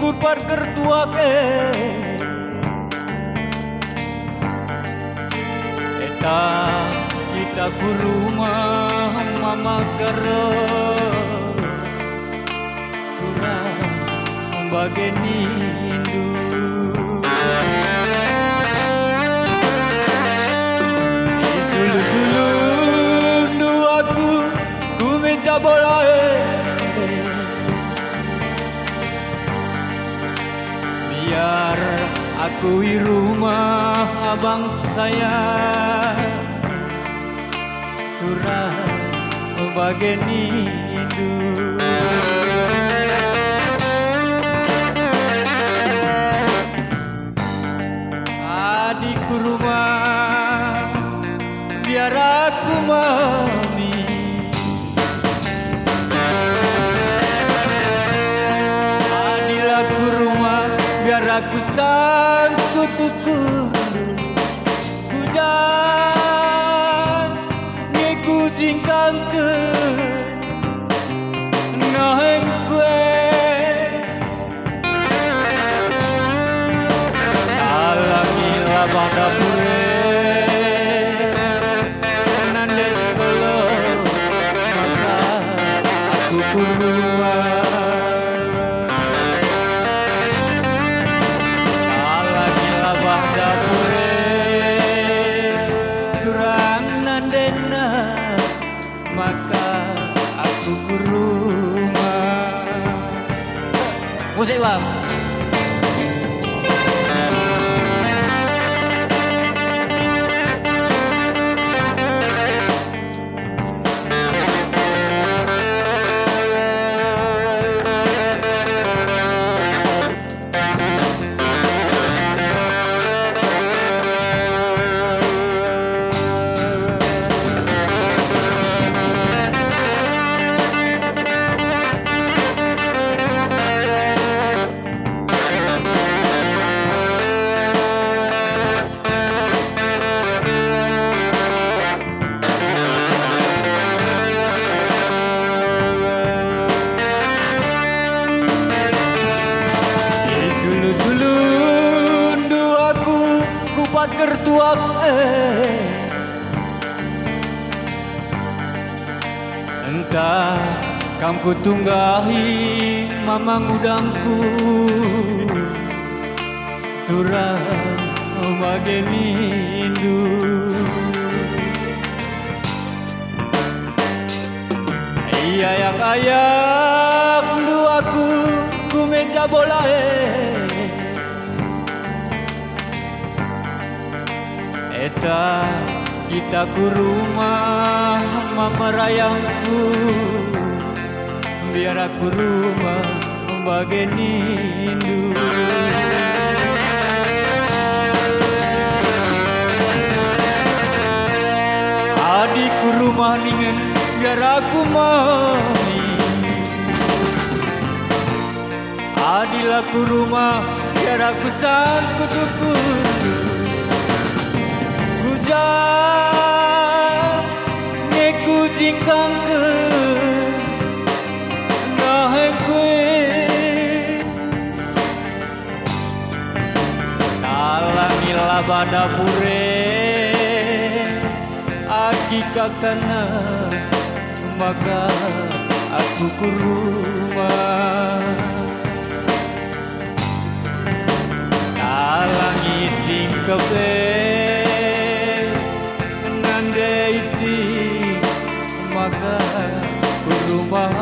kurpan kertuake eta kita ku rumah mama karo turang membageni indu sulu-sulu nu aku ku meja bolae biar aku di rumah abang saya turang membageni indu adikku rumah biar aku mami adilku rumah biar aku sangkut ukur hujan ngeku jingkangkeun nahem kue alamilah banda pure nande solo maka aku kurua alamilah banda pure turang nandena maka aku kuruma musik bang sulu-sulu ndu aku kupat kertuak entah kamku tunggahi mamang udangku turang membageni indu ayak-ayak ndu aku ku meja bolae eta kita ku rumah mama rayangku biar aku rumah membageni indu adikku rumah ningen biar aku mami adilaku rumah biar aku sangkut ukur hujan ngeku jingkangkeun nahem kue talangilah banda pure aki kakana maka aku kurumah talangi tingkepe nande iti maka ku rumah